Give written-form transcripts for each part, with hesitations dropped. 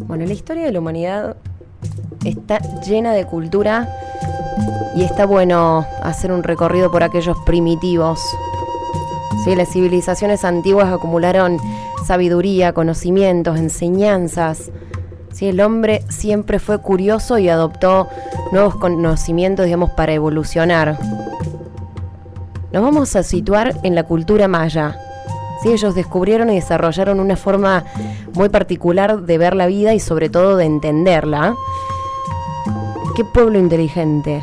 Bueno, la historia de la humanidad está llena de cultura y está bueno hacer un recorrido por aquellos primitivos. Sí, las civilizaciones antiguas acumularon sabiduría, conocimientos, enseñanzas. Sí, el hombre siempre fue curioso y adoptó nuevos conocimientos, digamos, para evolucionar. Nos vamos a situar en la cultura maya. Sí, ellos descubrieron y desarrollaron una forma muy particular de ver la vida y sobre todo de entenderla. Qué pueblo inteligente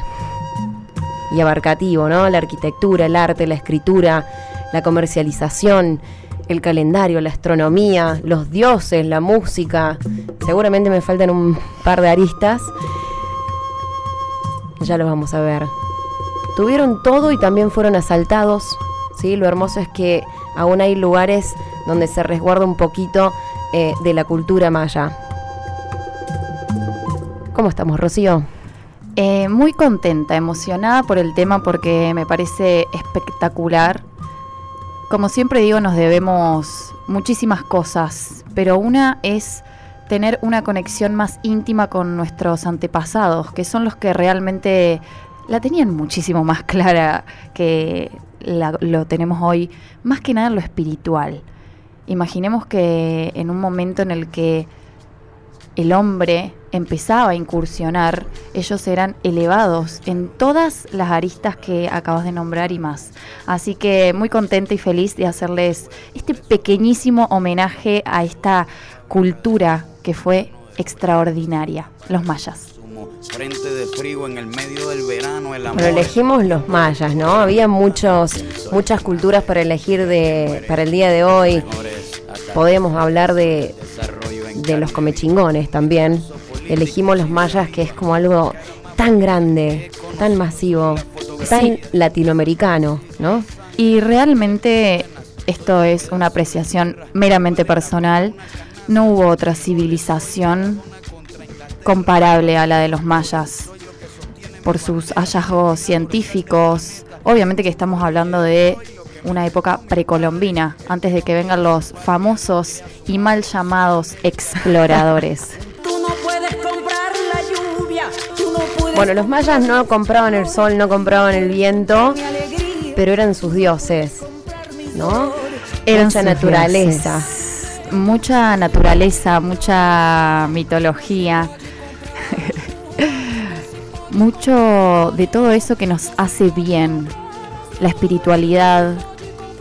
y abarcativo, ¿no? La arquitectura, el arte, la escritura, la comercialización, el calendario, la astronomía, los dioses, la música. Seguramente me faltan un par de aristas. Ya lo vamos a ver. Tuvieron todo y también fueron asaltados. ¿Sí? Lo hermoso es que aún hay lugares donde se resguarda un poquito de la cultura maya. ¿Cómo estamos, Rocío? Muy contenta, emocionada por el tema porque me parece espectacular. Como siempre digo, nos debemos muchísimas cosas, pero una es tener una conexión más íntima con nuestros antepasados, que son los que realmente la tenían muchísimo más clara que lo tenemos hoy, más que nada en lo espiritual. Imaginemos que en un momento en el que el hombre empezaba a incursionar, ellos eran elevados en todas las aristas que acabas de nombrar y más. Así que muy contenta y feliz de hacerles este pequeñísimo homenaje a esta cultura que fue extraordinaria, los mayas. Frente de frío en el medio del verano, el amor. Bueno, elegimos los mayas, ¿no? Había muchas culturas para elegir para el día de hoy. Podemos hablar de los comechingones también. Elegimos los mayas, que es como algo tan grande, tan masivo, tan latinoamericano, ¿no? Y realmente esto es una apreciación meramente personal. No hubo otra civilización comparable a la de los mayas por sus hallazgos científicos. Obviamente que estamos hablando de una época precolombina, antes de que vengan los famosos y mal llamados exploradores. Bueno, los mayas no compraban el sol, no compraban el viento, pero eran sus dioses, ¿no? Eran mucha naturaleza. Dioses. Mucha naturaleza, mucha mitología. Mucho de todo eso que nos hace bien. La espiritualidad,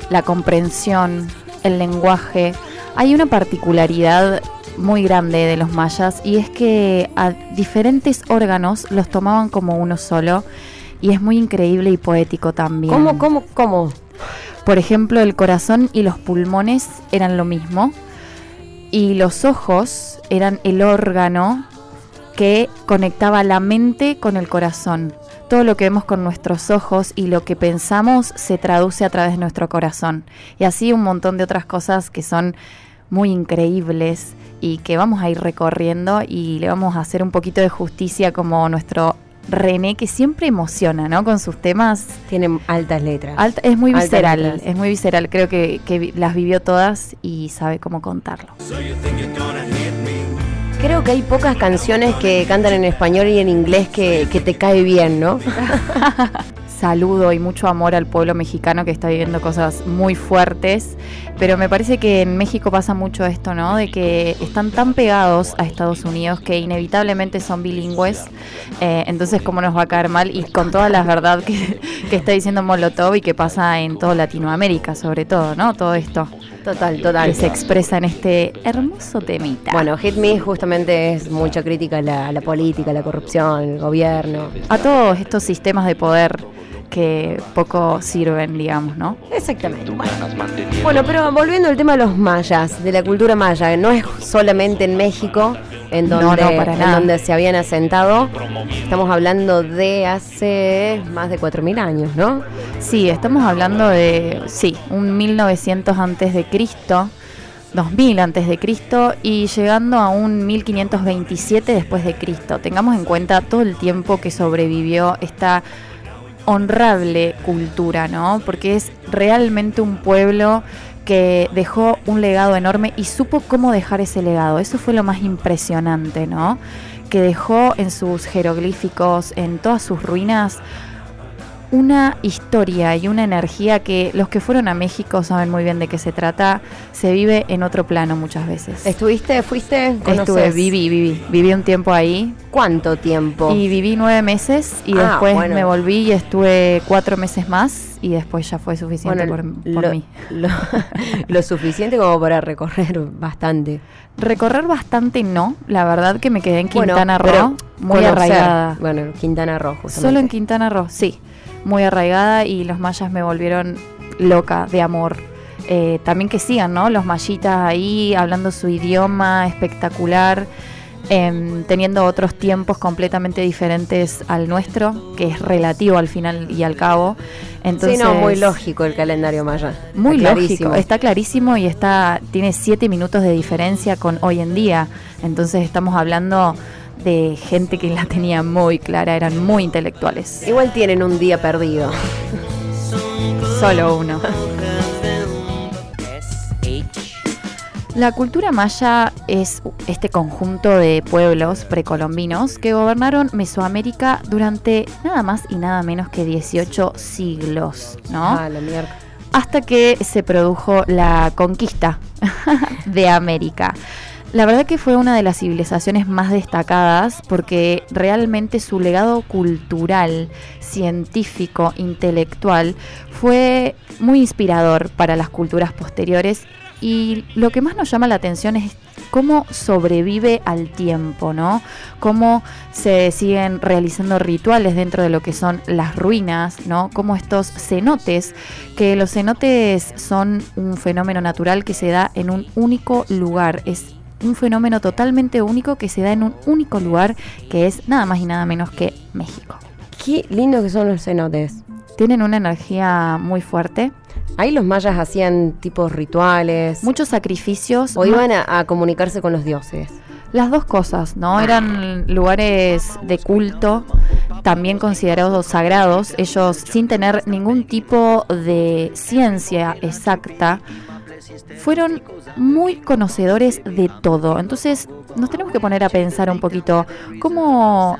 la comprensión, el lenguaje. Hay una particularidad muy grande de los mayas y es que a diferentes órganos los tomaban como uno solo y es muy increíble y poético también. ¿Cómo? Por ejemplo, el corazón y los pulmones eran lo mismo y los ojos eran el órgano que conectaba la mente con el corazón. Todo lo que vemos con nuestros ojos y lo que pensamos se traduce a través de nuestro corazón. Y así un montón de otras cosas que son muy increíbles y que vamos a ir recorriendo y le vamos a hacer un poquito de justicia como nuestro René, que siempre emociona, ¿no? Con sus temas. Tienen altas letras. Es muy visceral, es muy visceral. Creo que las vivió todas y sabe cómo contarlo. Creo que hay pocas canciones que cantan en español y en inglés que te cae bien, ¿no? Saludo y mucho amor al pueblo mexicano que está viviendo cosas muy fuertes, pero me parece que en México pasa mucho esto, ¿no? De que están tan pegados a Estados Unidos que inevitablemente son bilingües, entonces cómo nos va a caer mal y con toda la verdad que está diciendo Molotov y que pasa en toda Latinoamérica sobre todo, ¿no? Todo esto. Total. Que se expresa en este hermoso temita. Bueno, Hit Me justamente es mucha crítica a la política, a la corrupción, el gobierno. A todos estos sistemas de poder que poco sirven, digamos, ¿no? Exactamente. Bueno, pero volviendo al tema de los mayas, de la cultura maya, no es solamente en México en donde se habían asentado. Estamos hablando de hace más de 4.000 años, ¿no? Sí, estamos hablando de, un 1900 antes de Cristo, 2000 antes de Cristo y llegando a un 1527 después de Cristo. Tengamos en cuenta todo el tiempo que sobrevivió esta honrable cultura, ¿no? Porque es realmente un pueblo que dejó un legado enorme y supo cómo dejar ese legado. Eso fue lo más impresionante, ¿no? Que dejó en sus jeroglíficos, en todas sus ruinas, una historia y una energía que los que fueron a México saben muy bien de qué se trata. Se vive en otro plano muchas veces. ¿Estuviste? ¿Fuiste? Estuve, viví un tiempo ahí. ¿Cuánto tiempo? Y viví 9 meses y después me volví y estuve 4 meses más y después ya fue suficiente por mí. Lo suficiente como para recorrer bastante. Recorrer bastante no, la verdad que me quedé en Quintana Roo, muy arraigada. Bueno, Quintana Roo, justamente. Solo en Quintana Roo, sí, muy arraigada y los mayas me volvieron loca de amor. También que sigan, ¿no? Los mayitas ahí hablando su idioma espectacular, teniendo otros tiempos completamente diferentes al nuestro, que es relativo al final y al cabo. Entonces, sí, no, muy lógico el calendario maya. Muy lógico, está clarísimo y tiene 7 minutos de diferencia con hoy en día. Entonces estamos hablando de gente que la tenía muy clara, eran muy intelectuales. Igual tienen un día perdido. Solo uno. La cultura maya es este conjunto de pueblos precolombinos que gobernaron Mesoamérica durante nada más y nada menos que 18 siglos, ¿no? Ah, la mierda. Hasta que se produjo la conquista de América. La verdad que fue una de las civilizaciones más destacadas porque realmente su legado cultural, científico, intelectual fue muy inspirador para las culturas posteriores. Y lo que más nos llama la atención es cómo sobrevive al tiempo, ¿no? Cómo se siguen realizando rituales dentro de lo que son las ruinas, ¿no? Como estos cenotes, que los cenotes son un fenómeno natural que se da en un único lugar. Es un fenómeno totalmente único que se da en un único lugar, que es nada más y nada menos que México. Qué lindo que son los cenotes. Tienen una energía muy fuerte. Ahí los mayas hacían tipos rituales. Muchos sacrificios. O iban a comunicarse con los dioses. Las dos cosas, ¿no? Eran lugares de culto, también considerados sagrados. Ellos, sin tener ningún tipo de ciencia exacta, fueron muy conocedores de todo. Entonces, nos tenemos que poner a pensar un poquito cómo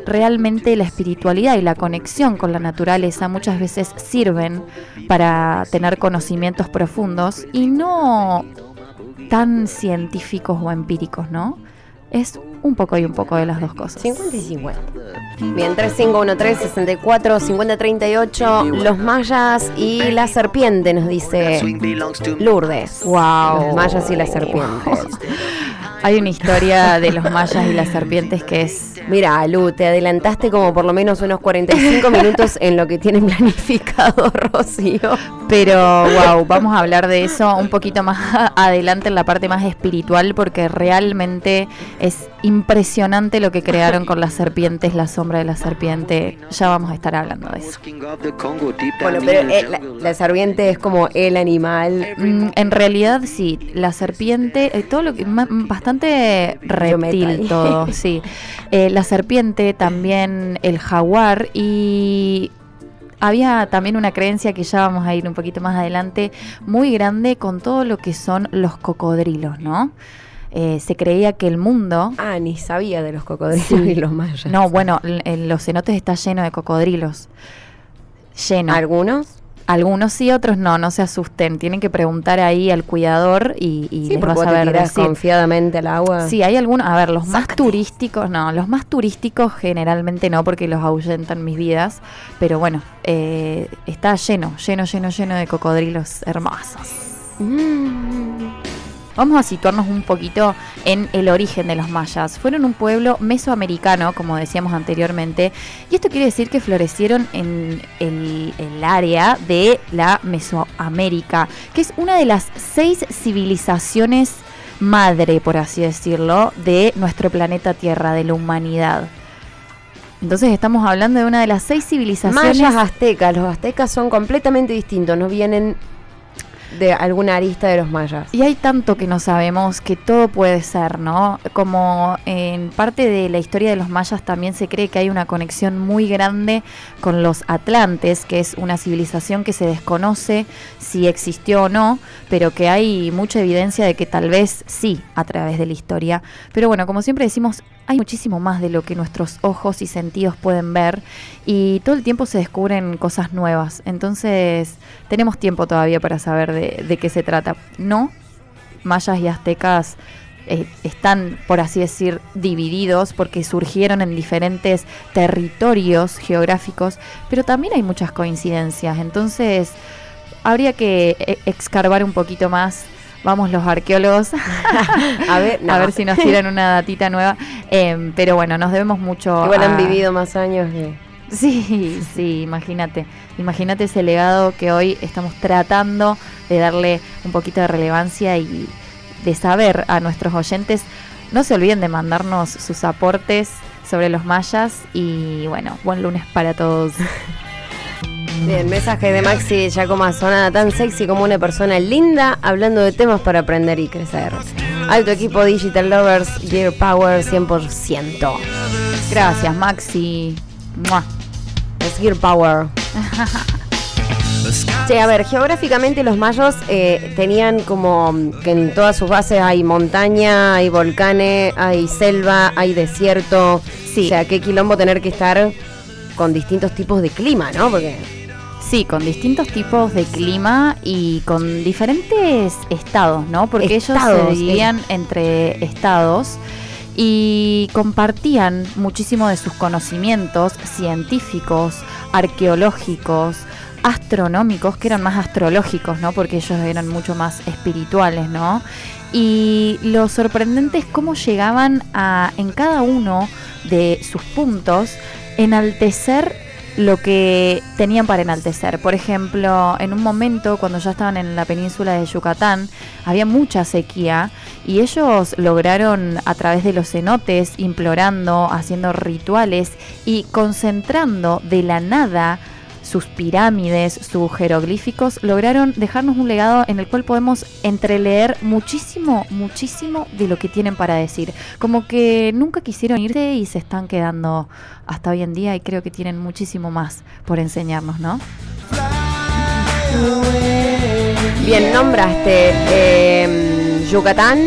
realmente la espiritualidad y la conexión con la naturaleza muchas veces sirven para tener conocimientos profundos y no tan científicos o empíricos, ¿no? Es un poco y un poco de las dos cosas. 50 y 50. Bien, 3513-64-5038. Los mayas y la serpiente, nos dice Lourdes. Wow. Los mayas y las serpientes. Hay una historia de los mayas y las serpientes que es... Mira, Lu, te adelantaste como por lo menos unos 45 minutos en lo que tienen planificado, Rocío. Pero, wow, vamos a hablar de eso un poquito más adelante en la parte más espiritual, porque realmente es impresionante lo que crearon con las serpientes, la sombra de la serpiente. Ya vamos a estar hablando de eso. Bueno, pero la serpiente es como el animal. En realidad, sí, la serpiente, todo lo que bastante reptil todo, sí. La serpiente, también el jaguar y... Había también una creencia que ya vamos a ir un poquito más adelante, muy grande con todo lo que son los cocodrilos, ¿no? Se creía que el mundo... Ah, ni sabía de los cocodrilos y los mayas. No, bueno, en los cenotes está lleno de cocodrilos. Lleno. ¿Algunos? Algunos sí, otros no se asusten. Tienen que preguntar ahí al cuidador y sí, les vas a a ver decir confiadamente al agua. Sí, hay algunos, a ver, los más turísticos, los más turísticos generalmente no, porque los ahuyentan mis vidas, pero bueno, está lleno de cocodrilos hermosos. Vamos a situarnos un poquito en el origen de los mayas. Fueron un pueblo mesoamericano, como decíamos anteriormente, y esto quiere decir que florecieron en el área de la Mesoamérica, que es una de las 6 civilizaciones madre, por así decirlo, de nuestro planeta Tierra, de la humanidad. Entonces estamos hablando de una de las 6 civilizaciones... Mayas, aztecas. Los aztecas son completamente distintos, no vienen... de alguna arista de los mayas. Y hay tanto que no sabemos que todo puede ser, ¿no? Como en parte de la historia de los mayas también se cree que hay una conexión muy grande con los atlantes, que es una civilización que se desconoce si existió o no, pero que hay mucha evidencia de que tal vez sí, a través de la historia. Pero bueno, como siempre decimos, hay muchísimo más de lo que nuestros ojos y sentidos pueden ver y todo el tiempo se descubren cosas nuevas. Entonces tenemos tiempo todavía para saber de qué se trata. No, mayas y aztecas están, por así decir, divididos porque surgieron en diferentes territorios geográficos, pero también hay muchas coincidencias. Entonces habría que escarbar un poquito más. Vamos los arqueólogos a ver si nos tiran una datita nueva. Pero bueno, nos debemos mucho. Igual han vivido más años que... Sí, imagínate ese legado que hoy estamos tratando de darle un poquito de relevancia y de saber a nuestros oyentes. No se olviden de mandarnos sus aportes sobre los mayas y bueno, buen lunes para todos. Bien, mensaje de Maxi Giacomo Sonada, tan sexy como una persona linda, hablando de temas para aprender y crecer. Alto equipo Digital Lovers, Gear Power 100%. Gracias, Maxi. ¡Mua! Es Gear Power. Che, a ver, geográficamente los mayos tenían como que en todas sus bases hay montaña, hay volcanes, hay selva, hay desierto. Sí. O sea, qué quilombo tener que estar con distintos tipos de clima, ¿no? Porque... Sí, con distintos tipos de clima y con diferentes estados, ¿no? Porque ellos se dividían entre estados y compartían muchísimo de sus conocimientos científicos, arqueológicos, astronómicos, que eran más astrológicos, ¿no? Porque ellos eran mucho más espirituales, ¿no? Y lo sorprendente es cómo llegaban a, en cada uno de sus puntos, enaltecer lo que tenían para enaltecer. Por ejemplo, en un momento cuando ya estaban en la península de Yucatán había mucha sequía y ellos lograron a través de los cenotes, implorando, haciendo rituales y concentrando de la nada sus pirámides, sus jeroglíficos, lograron dejarnos un legado en el cual podemos entreleer muchísimo de lo que tienen para decir. Como que nunca quisieron irse y se están quedando hasta hoy en día y creo que tienen muchísimo más por enseñarnos, ¿no? Bien, nombraste Yucatán.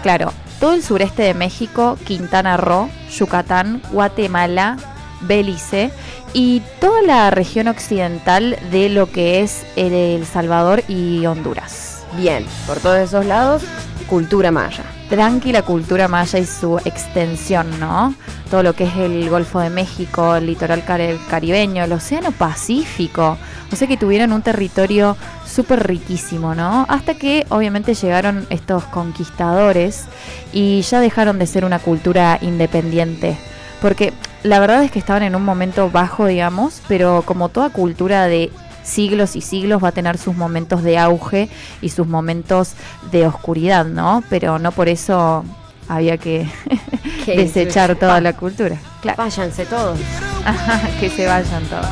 Claro, todo el sureste de México, Quintana Roo, Yucatán, Guatemala, Belice y toda la región occidental de lo que es El Salvador y Honduras. Bien, por todos esos lados, cultura maya. Tranquila cultura maya y su extensión, ¿no? Todo lo que es el Golfo de México, el litoral caribeño, el Océano Pacífico. O sea que tuvieron un territorio súper riquísimo, ¿no? Hasta que obviamente llegaron estos conquistadores y ya dejaron de ser una cultura independiente. Porque la verdad es que estaban en un momento bajo, digamos, pero como toda cultura de siglos y siglos va a tener sus momentos de auge y sus momentos de oscuridad, ¿no? Pero no por eso había que desechar toda la cultura. Claro. Váyanse todos. Que se vayan todos.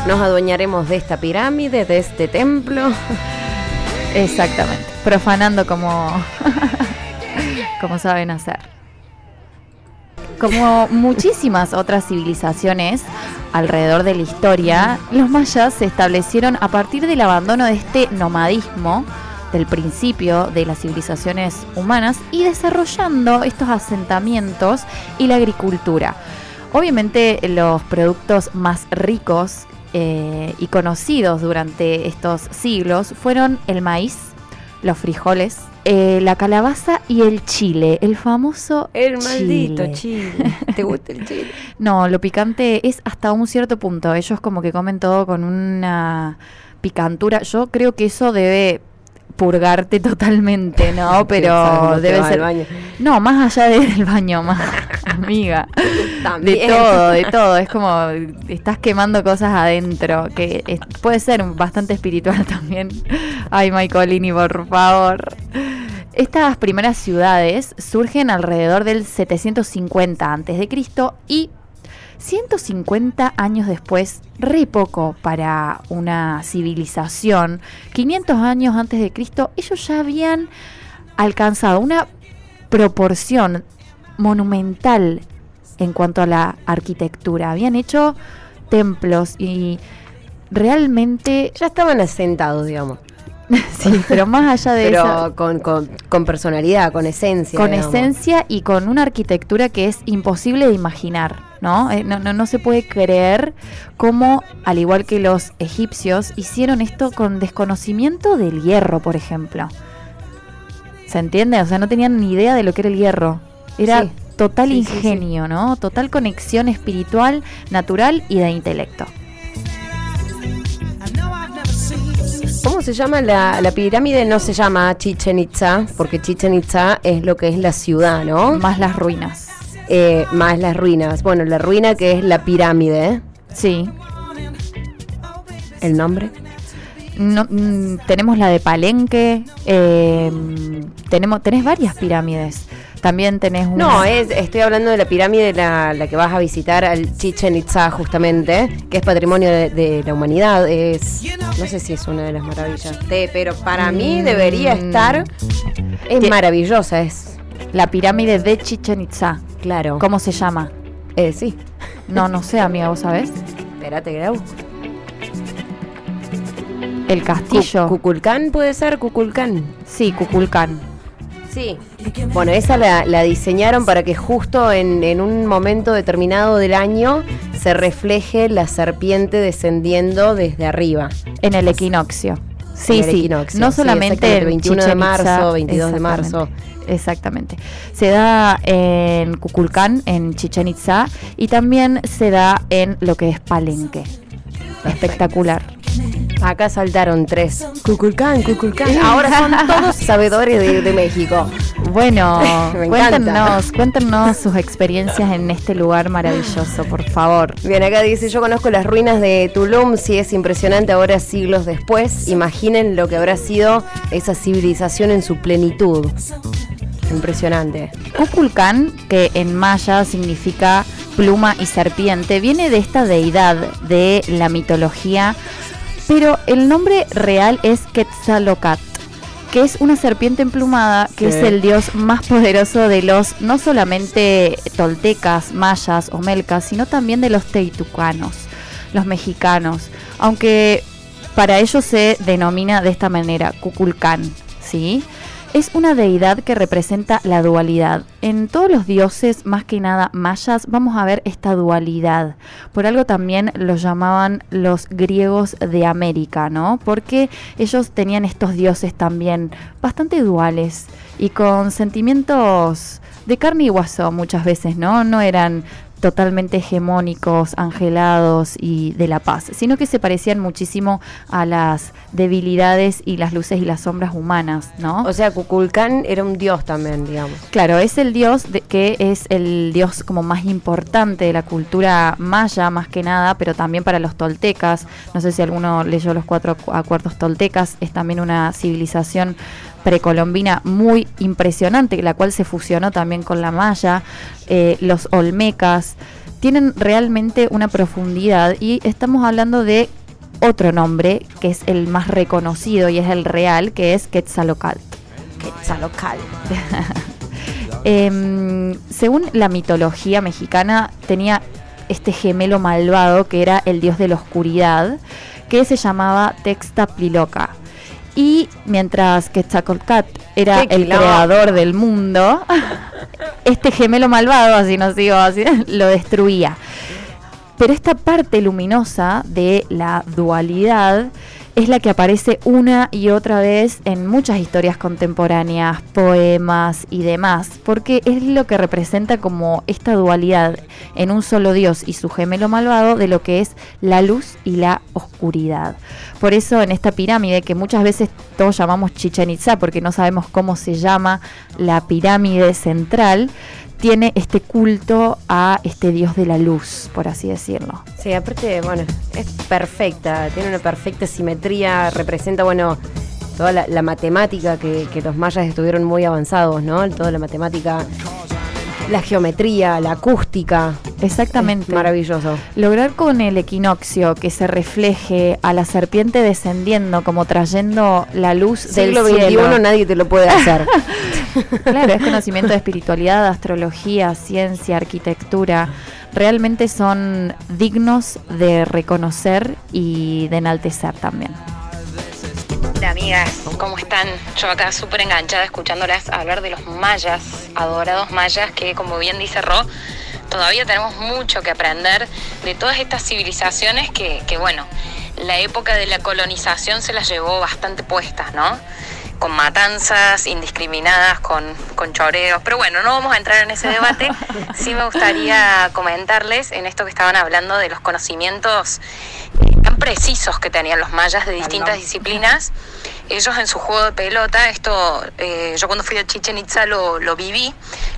Nos adueñaremos de esta pirámide, de este templo. Exactamente. Profanando como saben hacer. Como muchísimas otras civilizaciones alrededor de la historia, los mayas se establecieron a partir del abandono de este nomadismo del principio de las civilizaciones humanas y desarrollando estos asentamientos y la agricultura. Obviamente los productos más ricos y conocidos durante estos siglos fueron el maíz, los frijoles, la calabaza y el chile, el famoso el maldito chile. ¿Te gusta el chile? No, lo picante es hasta un cierto punto. Ellos como que comen todo con una picantura. Yo creo que eso debe purgarte totalmente, ¿no? Pero debe ser... Baño. No, más allá del baño, más amiga. También. De todo. Es como estás quemando cosas adentro, que puede ser bastante espiritual también. Ay, Maicolini, por favor. Estas primeras ciudades surgen alrededor del 750 a.C. y 150 años después, re poco para una civilización, 500 años antes de Cristo, ellos ya habían alcanzado una proporción monumental en cuanto a la arquitectura. Habían hecho templos y realmente... Ya estaban asentados, digamos. Sí, pero más allá de eso... Pero con personalidad, con esencia. Con digamos. esencia y con una arquitectura que es imposible de imaginar, ¿no? No se puede creer cómo, al igual que los egipcios, hicieron esto con desconocimiento del hierro, por ejemplo. ¿Se entiende? O sea, no tenían ni idea de lo que era el hierro. Era Sí. total Sí, ingenio, ¿no? Total conexión espiritual, natural y de intelecto. ¿Cómo se llama la pirámide? No se llama Chichén Itzá, porque Chichén Itzá es lo que es la ciudad, ¿no? Más las ruinas. Más las ruinas. Bueno, la ruina que es la pirámide. Sí. ¿El nombre? No, tenemos la de Palenque, tenés varias pirámides. También tenés una... No, estoy hablando de la pirámide, la que vas a visitar al Chichén Itzá, justamente, que es patrimonio de la humanidad. No sé si es una de las maravillas, pero para mí debería estar. Es maravillosa, es. La pirámide de Chichén Itzá. Claro. ¿Cómo se llama? Sí. No sé, amiga, ¿vos sabés? Espérate, que la busco. El castillo. ¿Cuculcán puede ser? ¿Cuculcán? Sí, Kukulcán. Sí. Bueno, esa la diseñaron para que justo en un momento determinado del año se refleje la serpiente descendiendo desde arriba. En el equinoccio. Sí, En el sí. equinoccio, No sí, solamente exactamente, en 21 de Chichén marzo, Itzá, 22 de marzo. Exactamente. Se da en Kukulcán, en Chichén Itzá, y también se da en lo que es Palenque. Espectacular. Acá saltaron 3. Cuculcán. Ahora son todos sabedores de México. Bueno, Me encanta. cuéntenos sus experiencias en este lugar maravilloso, por favor. Bien, acá dice, yo conozco las ruinas de Tulum, sí es impresionante ahora siglos después. Imaginen lo que habrá sido esa civilización en su plenitud. Impresionante. Kukulcán, que en maya significa pluma y serpiente, viene de esta deidad de la mitología, pero el nombre real es Quetzalcóatl, que es una serpiente emplumada, que es el dios más poderoso de los, no solamente toltecas, mayas o melcas, sino también de los teitucanos, los mexicanos, aunque para ellos se denomina de esta manera, Kukulcán, ¿sí? Es una deidad que representa la dualidad. En todos los dioses, más que nada mayas, vamos a ver esta dualidad. Por algo también los llamaban los griegos de América, ¿no? Porque ellos tenían estos dioses también bastante duales y con sentimientos de carne y hueso muchas veces, ¿no? No eran totalmente hegemónicos, angelados y de la paz, sino que se parecían muchísimo a las debilidades y las luces y las sombras humanas, ¿no? O sea, Kukulcán era un dios también, digamos. Claro, es el dios que es el dios como más importante de la cultura maya, más que nada, pero también para los toltecas. No sé si alguno leyó los 4 acuerdos toltecas, es también una civilización precolombina muy impresionante, la cual se fusionó también con la maya. Los olmecas tienen realmente una profundidad y estamos hablando de otro nombre que es el más reconocido y es el real, que es Quetzalcóatl. Según la mitología mexicana, tenía este gemelo malvado que era el dios de la oscuridad, que se llamaba Textapliloca. Y mientras Quetzalcóatl era el creador del mundo, este gemelo malvado, así no sigo así, lo destruía. Pero esta parte luminosa de la dualidad es la que aparece una y otra vez en muchas historias contemporáneas, poemas y demás, porque es lo que representa como esta dualidad en un solo Dios y su gemelo malvado de lo que es la luz y la oscuridad. Por eso en esta pirámide, que muchas veces todos llamamos Chichén Itzá, porque no sabemos cómo se llama la pirámide central, tiene este culto a este dios de la luz, por así decirlo. Sí, aparte, bueno, es perfecta, tiene una perfecta simetría, representa, bueno, toda la matemática que los mayas estuvieron muy avanzados, ¿no? Toda la matemática La geometría, la acústica. Exactamente. Es maravilloso. Lograr con el equinoccio que se refleje a la serpiente descendiendo, como trayendo la luz del siglo cielo. XXI nadie te lo puede hacer. Claro, es conocimiento de espiritualidad, astrología, ciencia, arquitectura. Realmente son dignos de reconocer y de enaltecer también. Hola amigas, ¿cómo están? Yo acá súper enganchada escuchándolas hablar de los mayas, adorados mayas, que como bien dice Ro, todavía tenemos mucho que aprender de todas estas civilizaciones que bueno, la época de la colonización se las llevó bastante puestas, ¿no? Con matanzas indiscriminadas, con choreos, pero bueno, no vamos a entrar en ese debate. Sí me gustaría comentarles en esto que estaban hablando de los conocimientos tan precisos que tenían los mayas de distintas disciplinas. Ellos en su juego de pelota, esto yo cuando fui a Chichén Itzá lo viví,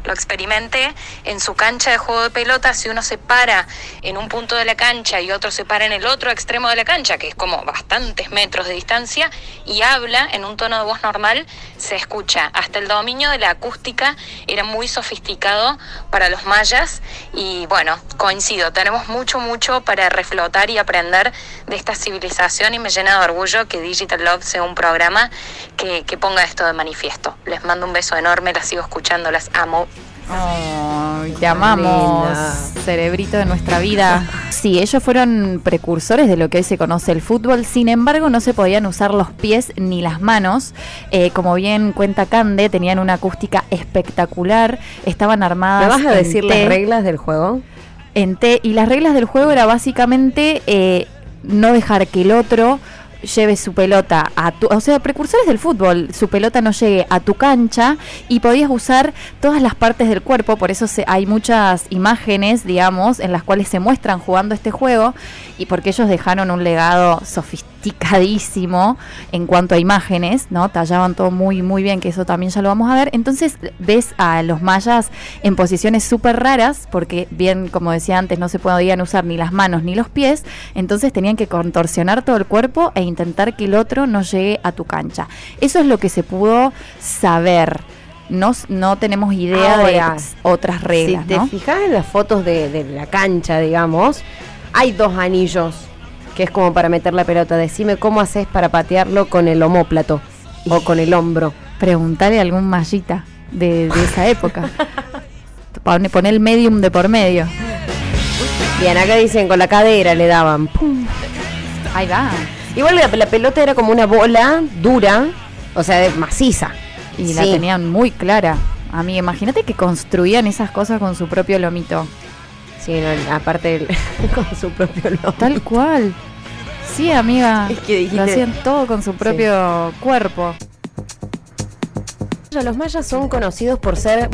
lo experimenté. En su cancha de juego de pelota, si uno se para en un punto de la cancha y otro se para en el otro extremo de la cancha, que es como bastantes metros de distancia, y habla en un tono de voz normal, se escucha. Hasta el dominio de la acústica era muy sofisticado para los mayas y bueno, coincido, tenemos mucho para reflotar y aprender de esta civilización y me llena de orgullo que Digital Love sea un programa que ponga esto de manifiesto. Les mando un beso enorme, las sigo escuchando, las amo. Oh, te amamos, cerebrito de nuestra vida. Sí, ellos fueron precursores de lo que hoy se conoce el fútbol. Sin embargo, no se podían usar los pies ni las manos. Como bien cuenta Cande, tenían una acústica espectacular. Estaban armadas. ¿Me vas a decir las reglas del juego? En T. Y las reglas del juego era básicamente no dejar que el otro lleve su pelota o sea, precursores del fútbol, su pelota no llegue a tu cancha y podías usar todas las partes del cuerpo, por eso hay muchas imágenes, digamos, en las cuales se muestran jugando este juego y porque ellos dejaron un legado sofisticadísimo en cuanto a imágenes, ¿no? Tallaban todo muy bien, que eso también ya lo vamos a ver. Entonces ves a los mayas en posiciones súper raras, porque bien, como decía antes, no se podían usar ni las manos ni los pies, entonces tenían que contorsionar todo el cuerpo e intentar que el otro no llegue a tu cancha. Eso es lo que se pudo saber. No tenemos idea ahora, de otras reglas, si te ¿no? fijas en las fotos de la cancha, digamos, hay 2 anillos, que es como para meter la pelota. Decime cómo haces para patearlo con el omóplato o con el hombro. Preguntale a algún mallita de esa época. Poner el medium de por medio. Bien, acá dicen con la cadera le daban. ¡Pum! Ahí va. Igual la pelota era como una bola dura, o sea, maciza. Y la tenían muy clara. Amiga, imagínate que construían esas cosas con su propio lomito. Sí, no, aparte con su propio lomito. Tal cual. Sí, amiga. Es que dijiste, lo hacían todo con su propio cuerpo. Los mayas son conocidos por ser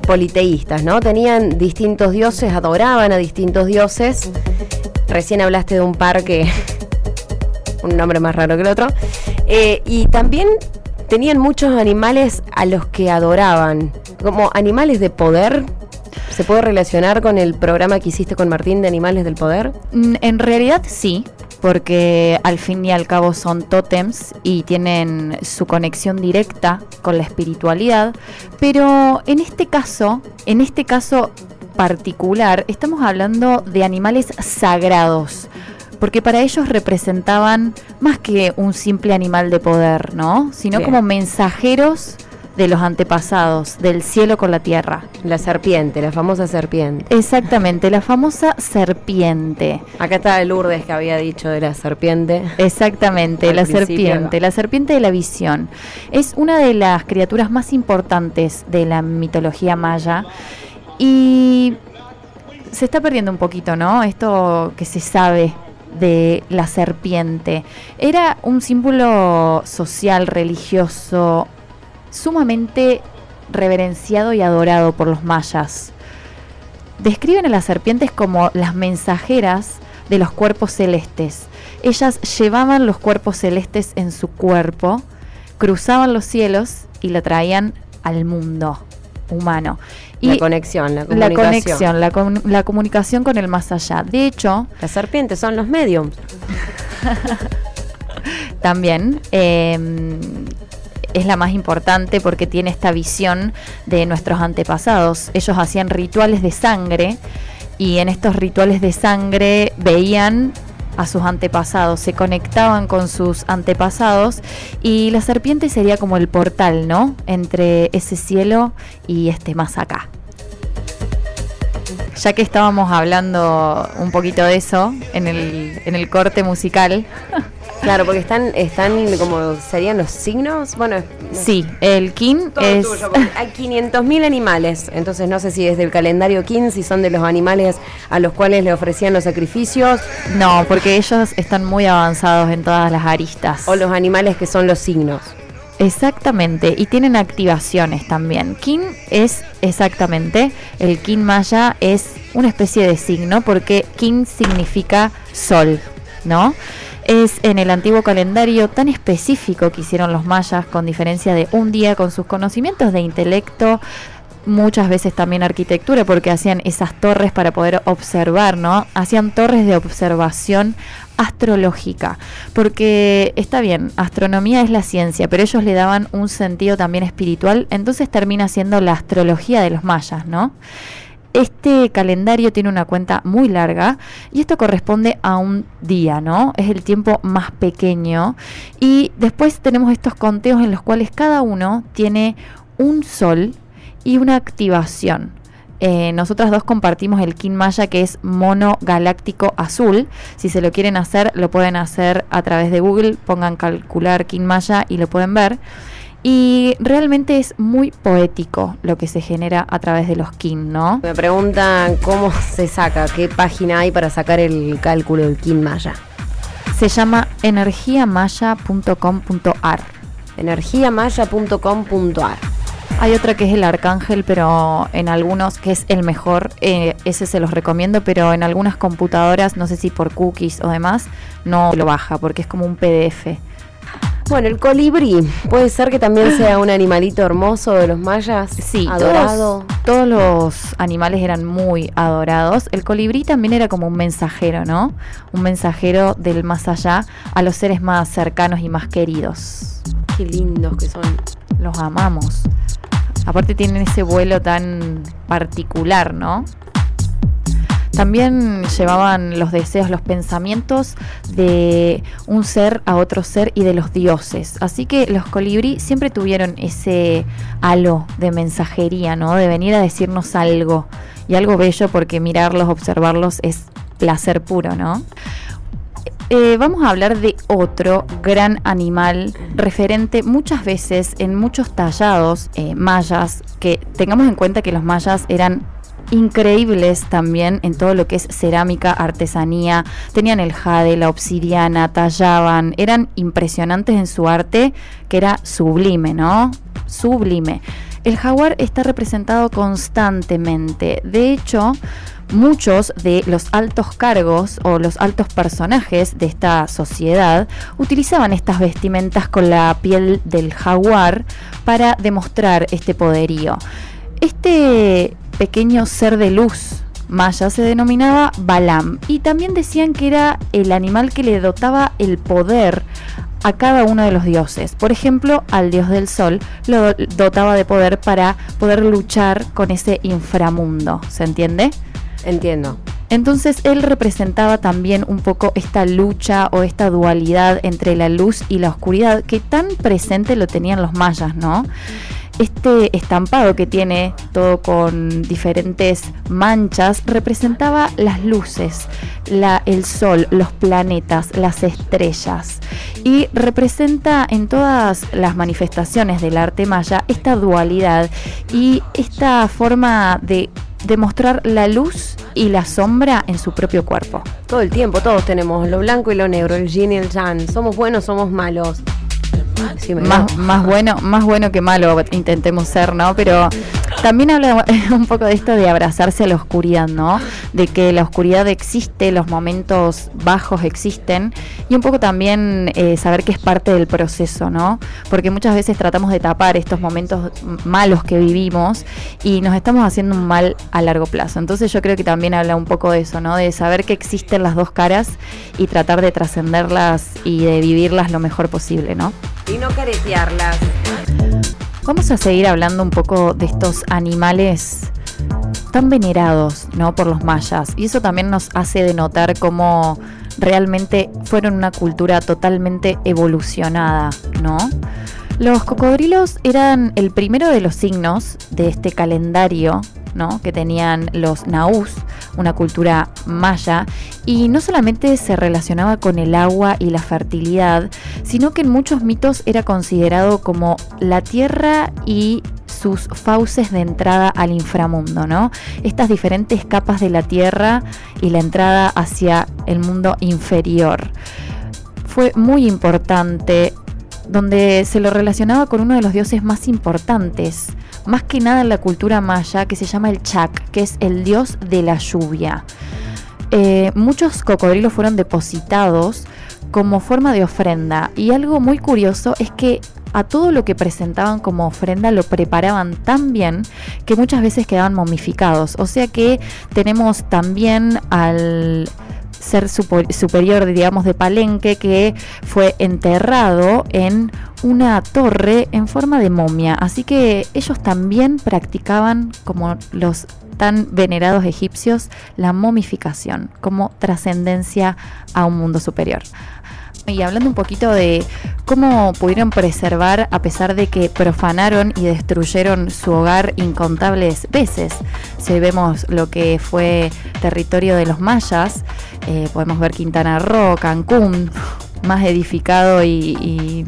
politeístas, ¿no? Tenían distintos dioses, adoraban a distintos dioses. Recién hablaste de un par que... un nombre más raro que el otro. Y también tenían muchos animales a los que adoraban, como animales de poder. ¿Se puede relacionar con el programa que hiciste con Martín de Animales del Poder? En realidad sí, porque al fin y al cabo son tótems y tienen su conexión directa con la espiritualidad, pero en este caso particular, estamos hablando de animales sagrados, porque para ellos representaban más que un simple animal de poder, ¿no? Sino como mensajeros de los antepasados, del cielo con la tierra. La serpiente, la famosa serpiente. Exactamente, la famosa serpiente. Acá está Lourdes que había dicho de la serpiente. Exactamente, la serpiente de la visión. Es una de las criaturas más importantes de la mitología maya y se está perdiendo un poquito, ¿no? Esto que se sabe de la serpiente. Era un símbolo social, religioso, sumamente reverenciado y adorado por los mayas. Describen a las serpientes como las mensajeras de los cuerpos celestes. Ellas llevaban los cuerpos celestes en su cuerpo, cruzaban los cielos y lo traían al mundo humano. Y la conexión, la comunicación. La comunicación con el más allá. De hecho, las serpientes son los mediums. También es la más importante porque tiene esta visión de nuestros antepasados. Ellos hacían rituales de sangre y en estos rituales de sangre veían a sus antepasados, se conectaban con sus antepasados y la serpiente sería como el portal, ¿no? Entre ese cielo y este más acá. Ya que estábamos hablando un poquito de eso en el corte musical. Claro, porque están como serían los signos. Bueno, sí, el kin todo es tuyo, porque hay 500.000 animales, entonces no sé si es del calendario kin, si son de los animales a los cuales le ofrecían los sacrificios. No, porque ellos están muy avanzados en todas las aristas. O los animales que son los signos. Exactamente, y tienen activaciones también. Kin es exactamente, el kin maya es una especie de signo porque kin significa sol, ¿no? Es en el antiguo calendario tan específico que hicieron los mayas, con diferencia de un día, con sus conocimientos de intelecto, muchas veces también arquitectura, porque hacían esas torres para poder observar, ¿no? Hacían torres de observación astrológica, porque está bien, astronomía es la ciencia, pero ellos le daban un sentido también espiritual, entonces termina siendo la astrología de los mayas, ¿no? Este calendario tiene una cuenta muy larga y esto corresponde a un día, ¿no? Es el tiempo más pequeño y después tenemos estos conteos en los cuales cada uno tiene un sol y una activación. Nosotras dos compartimos el kin maya, que es mono galáctico azul. Si se lo quieren hacer, lo pueden hacer a través de Google, pongan calcular kin maya y lo pueden ver. Y realmente es muy poético lo que se genera a través de los kin, ¿no? Me preguntan cómo se saca, qué página hay para sacar el cálculo del kin maya. Se llama energiamaya.com.ar. Energiamaya.com.ar. Hay otra que es el Arcángel, pero en algunos, que es el mejor, ese se los recomiendo, pero en algunas computadoras, no sé si por cookies o demás, no lo baja porque es como un PDF. Bueno, el colibrí, ¿puede ser que también sea un animalito hermoso de los mayas? Sí, adorado. Todos los animales eran muy adorados. El colibrí también era como un mensajero, ¿no? Un mensajero del más allá a los seres más cercanos y más queridos. Qué lindos que son. Los amamos. Aparte tienen ese vuelo tan particular, ¿no? También llevaban los deseos, los pensamientos de un ser a otro ser y de los dioses. Así que los colibrí siempre tuvieron ese halo de mensajería, ¿no? De venir a decirnos algo. Y algo bello porque mirarlos, observarlos es placer puro, ¿no? Vamos a hablar de otro gran animal referente muchas veces en muchos tallados mayas, que tengamos en cuenta que los mayas eran increíbles también en todo lo que es cerámica, artesanía, tenían el jade, la obsidiana, tallaban, eran impresionantes en su arte, que era sublime, ¿no? Sublime. El jaguar está representado constantemente, de hecho, muchos de los altos cargos o los altos personajes de esta sociedad utilizaban estas vestimentas con la piel del jaguar para demostrar este poderío. Este pequeño ser de luz maya se denominaba Balam y también decían que era el animal que le dotaba el poder a cada uno de los dioses. Por ejemplo, al dios del sol lo dotaba de poder para poder luchar con ese inframundo. ¿Se entiende? Entiendo. Entonces él representaba también un poco esta lucha o esta dualidad entre la luz y la oscuridad que tan presente lo tenían los mayas, ¿no? Este estampado que tiene todo con diferentes manchas representaba las luces, el sol, los planetas, las estrellas y representa en todas las manifestaciones del arte maya esta dualidad y esta forma de demostrar la luz y la sombra en su propio cuerpo. Todo el tiempo, todos tenemos lo blanco y lo negro, el yin y el yang, somos buenos, somos malos. Sí, más bueno que malo intentemos ser, ¿no? Pero también habla un poco de esto de abrazarse a la oscuridad, ¿no? De que la oscuridad existe, los momentos bajos existen y un poco también saber que es parte del proceso, ¿no? Porque muchas veces tratamos de tapar estos momentos malos que vivimos y nos estamos haciendo un mal a largo plazo. Entonces yo creo que también habla un poco de eso, ¿no? De saber que existen las dos caras y tratar de trascenderlas y de vivirlas lo mejor posible, ¿no? Y no caretearlas. Vamos a seguir hablando un poco de estos animales tan venerados, ¿no?, por los mayas, y eso también nos hace denotar cómo realmente fueron una cultura totalmente evolucionada, ¿no? Los cocodrilos eran el primero de los signos de este calendario, ¿no?, que tenían los naús, una cultura maya, y no solamente se relacionaba con el agua y la fertilidad, sino que en muchos mitos era considerado como la tierra y sus fauces de entrada al inframundo, ¿no? Estas diferentes capas de la tierra y la entrada hacia el mundo inferior. Fue muy importante, donde se lo relacionaba con uno de los dioses más importantes, más que nada en la cultura maya, que se llama el Chac, que es el dios de la lluvia. Muchos cocodrilos fueron depositados como forma de ofrenda, y algo muy curioso es que a todo lo que presentaban como ofrenda lo preparaban tan bien que muchas veces quedaban momificados. O sea que tenemos también al ser superior, digamos, de Palenque, que fue enterrado en una torre en forma de momia. Así que ellos también practicaban, como los tan venerados egipcios, la momificación como trascendencia a un mundo superior. Y hablando un poquito de cómo pudieron preservar a pesar de que profanaron y destruyeron su hogar incontables veces. Si vemos lo que fue territorio de los mayas, podemos ver Quintana Roo, Cancún, más edificado y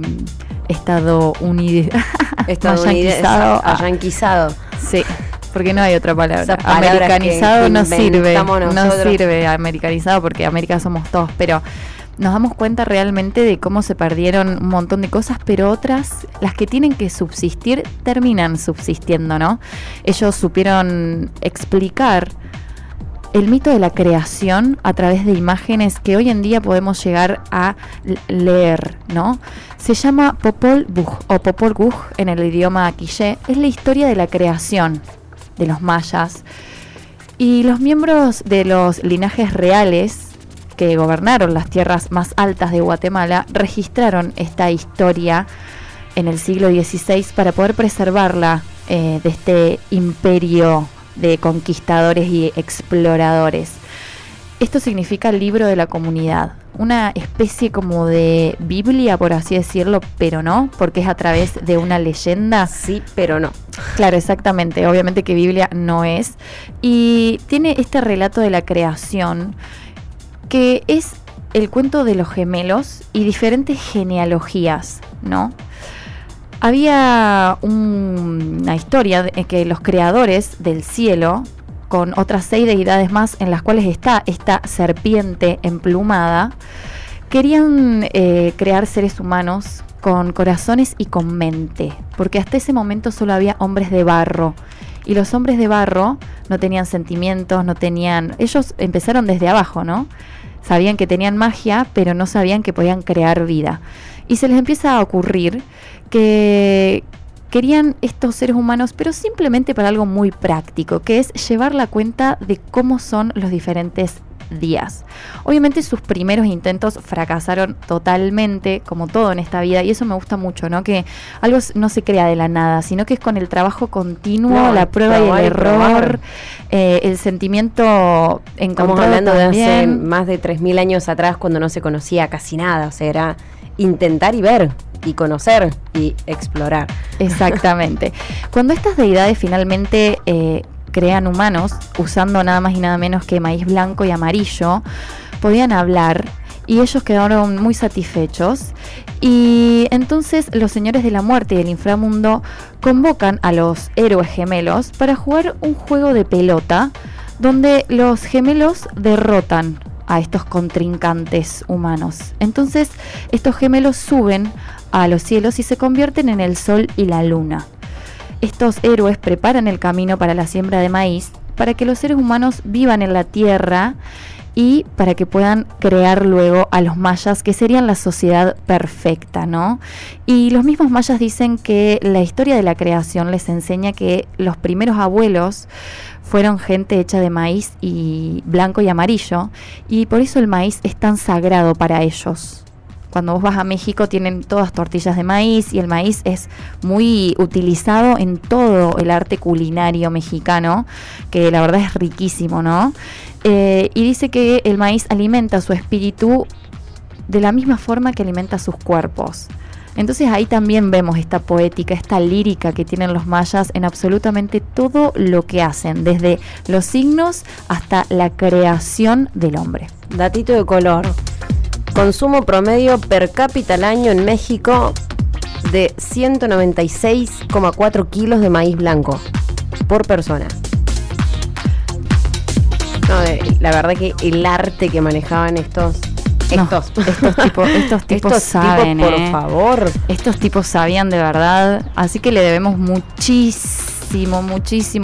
Yanquizado. Sí. Porque no hay otra palabra. Americanizado no sirve. No sirve americanizado, porque América somos todos, pero nos damos cuenta realmente de cómo se perdieron un montón de cosas, pero otras, las que tienen que subsistir, terminan subsistiendo, ¿no? Ellos supieron explicar el mito de la creación a través de imágenes que hoy en día podemos llegar a leer, ¿no? Se llama Popol Vuh o Popol Vuh en el idioma quiché. Es la historia de la creación de los mayas, y los miembros de los linajes reales que gobernaron las tierras más altas de Guatemala registraron esta historia en el siglo XVI para poder preservarla de este imperio de conquistadores y exploradores. Esto significa el libro de la comunidad, una especie como de Biblia, por así decirlo, pero no, porque es a través de una leyenda. Sí, pero no. Claro, exactamente, obviamente que Biblia no es. Y tiene este relato de la creación, que es el cuento de los gemelos y diferentes genealogías, ¿no? Había una historia de que los creadores del cielo, con otras 6 deidades más en las cuales está esta serpiente emplumada, querían crear seres humanos con corazones y con mente, porque hasta ese momento solo había hombres de barro, y los hombres de barro no tenían sentimientos, ellos empezaron desde abajo, ¿no? Sabían que tenían magia, pero no sabían que podían crear vida. Y se les empieza a ocurrir que querían estos seres humanos, pero simplemente para algo muy práctico, que es llevar la cuenta de cómo son los diferentes días. Obviamente sus primeros intentos fracasaron totalmente, como todo en esta vida, y eso me gusta mucho, ¿no? Que algo no se crea de la nada, sino que es con el trabajo continuo, la prueba y el error, el sentimiento encontrado. Estamos hablando también de hace más de 3.000 años atrás, cuando no se conocía casi nada, o sea, era intentar y ver, y conocer, y explorar. Exactamente. Cuando estas deidades finalmente crean humanos, usando nada más y nada menos que maíz blanco y amarillo, podían hablar, y ellos quedaron muy satisfechos. Y entonces los señores de la muerte y del inframundo convocan a los héroes gemelos para jugar un juego de pelota, donde los gemelos derrotan a estos contrincantes humanos. Entonces estos gemelos suben a los cielos y se convierten en el sol y la luna. Estos héroes preparan el camino para la siembra de maíz, para que los seres humanos vivan en la tierra y para que puedan crear luego a los mayas, que serían la sociedad perfecta, ¿no? Y los mismos mayas dicen que la historia de la creación les enseña que los primeros abuelos fueron gente hecha de maíz y blanco y amarillo, y por eso el maíz es tan sagrado para ellos. cuando vos vas a México tienen todas tortillas de maíz, y el maíz es muy utilizado en todo el arte culinario mexicano, que la verdad es riquísimo, ¿no? Y dice que el maíz alimenta su espíritu de la misma forma que alimenta sus cuerpos. Entonces ahí también vemos esta poética, esta lírica que tienen los mayas en absolutamente todo lo que hacen, desde los signos hasta la creación del hombre. Datito de color. Consumo promedio per cápita al año en México de 196,4 kilos de maíz blanco por persona. No, la verdad que el arte que manejaban estos tipos saben, por favor. Estos tipos sabían de verdad, así que le debemos muchísimo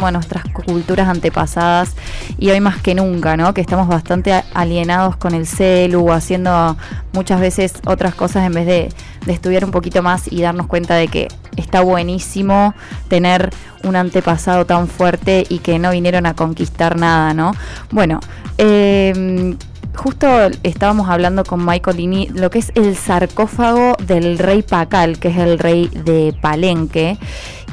a nuestras culturas antepasadas, y hoy más que nunca, ¿no? Que estamos bastante alienados con el celu, haciendo muchas veces otras cosas en vez de estudiar un poquito más y darnos cuenta de que está buenísimo tener un antepasado tan fuerte y que no vinieron a conquistar nada, ¿no? Bueno, justo estábamos hablando con Michael Lini lo que es el sarcófago del rey Pacal, que es el rey de Palenque,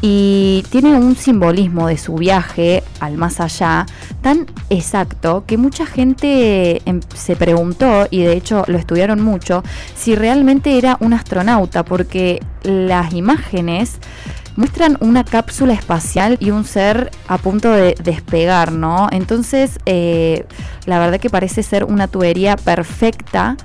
y tiene un simbolismo de su viaje al más allá tan exacto que mucha gente se preguntó, y de hecho lo estudiaron mucho, si realmente era un astronauta, porque las imágenes muestran una cápsula espacial y un ser a punto de despegar, ¿no? Entonces, la verdad que parece ser una tubería perfecta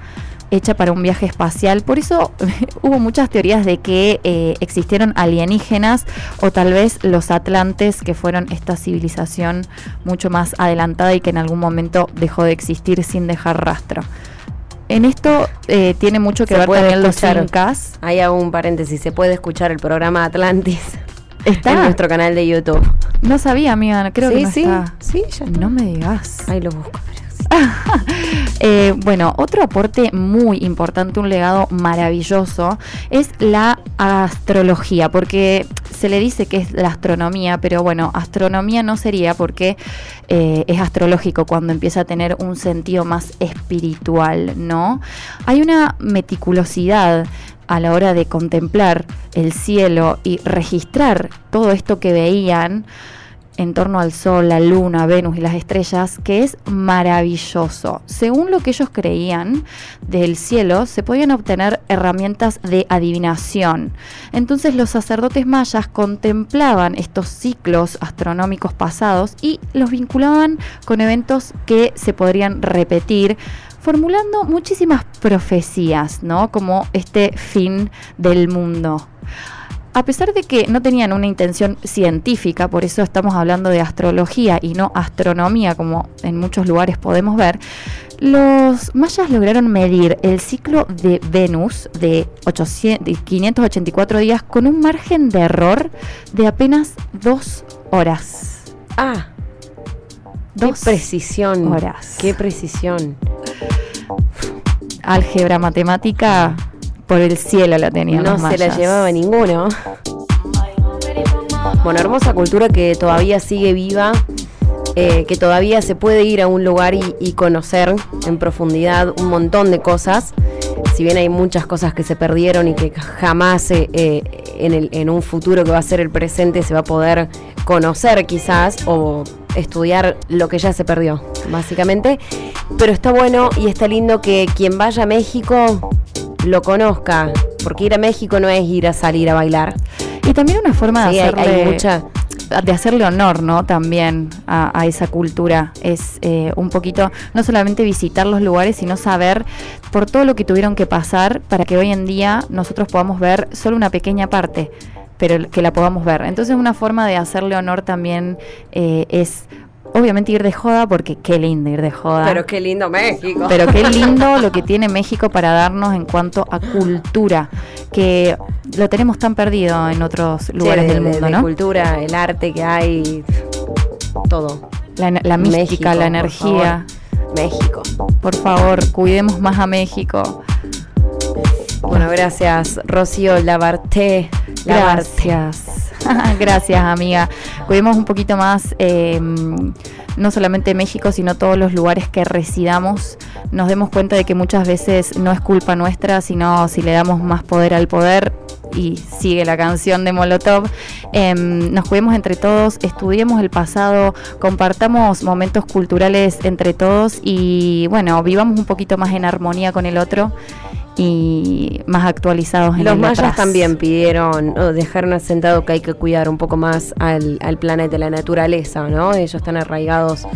hecha para un viaje espacial. Por eso hubo muchas teorías de que existieron alienígenas, o tal vez los atlantes, que fueron esta civilización mucho más adelantada y que en algún momento dejó de existir sin dejar rastro. En esto tiene mucho que ver también los incas. Ahí hago un paréntesis, se puede escuchar el programa Atlantis. ¿Está? En nuestro canal de YouTube. No sabía, amiga, creo que no está. Sí, ya está. No me digas. Ahí lo busco. Bueno, otro aporte muy importante, un legado maravilloso, es la astrología, porque se le dice que es la astronomía, pero bueno, astronomía no sería, porque es astrológico cuando empieza a tener un sentido más espiritual, ¿no? Hay una meticulosidad a la hora de contemplar el cielo y registrar todo esto que veían en torno al Sol, la Luna, Venus y las estrellas, que es maravilloso. Según lo que ellos creían del cielo, se podían obtener herramientas de adivinación. Entonces los sacerdotes mayas contemplaban estos ciclos astronómicos pasados y los vinculaban con eventos que se podrían repetir, formulando muchísimas profecías, ¿no? Como este fin del mundo. A pesar de que no tenían una intención científica, por eso estamos hablando de astrología y no astronomía, como en muchos lugares podemos ver, los mayas lograron medir el ciclo de Venus de 584 días con un margen de error de apenas 2 horas. Ah, 2 precisión. Horas. Qué precisión. Álgebra matemática por el cielo la tenían los mayas. No se la llevaba ninguno. Bueno, hermosa cultura que todavía sigue viva, que todavía se puede ir a un lugar y conocer en profundidad un montón de cosas. Si bien hay muchas cosas que se perdieron y que jamás en un futuro que va a ser el presente se va a poder conocer quizás, o estudiar lo que ya se perdió, básicamente. Pero está bueno y está lindo que quien vaya a México lo conozca, porque ir a México no es ir a salir a bailar. Y también una forma de hacerle, de hacerle honor, ¿no? También a esa cultura. Es un poquito, no solamente visitar los lugares, sino saber por todo lo que tuvieron que pasar para que hoy en día nosotros podamos ver solo una pequeña parte, pero que la podamos ver. Entonces una forma de hacerle honor también es obviamente ir de joda, porque qué lindo ir de joda. Pero qué lindo México. Pero qué lindo lo que tiene México para darnos en cuanto a cultura, que lo tenemos tan perdido en otros lugares del mundo, ¿no? Cultura, el arte que hay, todo. La mística, México, la energía. México. Por favor, cuidemos más a México. Bueno, gracias, Rocío Labarte. Gracias. Gracias, amiga. Cuidemos un poquito más, no solamente México, sino todos los lugares que residamos. Nos demos cuenta de que muchas veces no es culpa nuestra, sino si le damos más poder al poder. Y sigue la canción de Molotov. Nos cuidemos entre todos, estudiemos el pasado, compartamos momentos culturales entre todos y bueno, vivamos un poquito más en armonía con el otro y más actualizados en Los el mayas atrás. también pidieron o dejaron asentado que hay que cuidar un poco más al planeta, la naturaleza, ¿no? Ellos están arraigados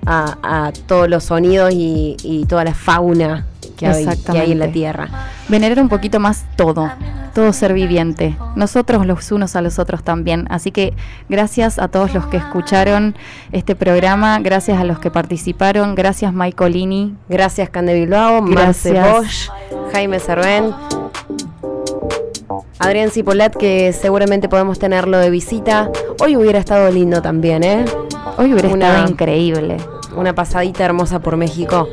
a todos los sonidos y toda la fauna que hay en la Tierra. Venerar un poquito más todo ser viviente, nosotros los unos a los otros también. Así que gracias a todos los que escucharon este programa, gracias a los que participaron, gracias Maicolini, gracias Cande Bilbao, Marce Bosch, Jaime Serven, Adrián Cipolat, que seguramente podemos tenerlo de visita. Hoy hubiera estado lindo también, ¿eh? Hoy hubiera estado increíble. Una pasadita hermosa por México.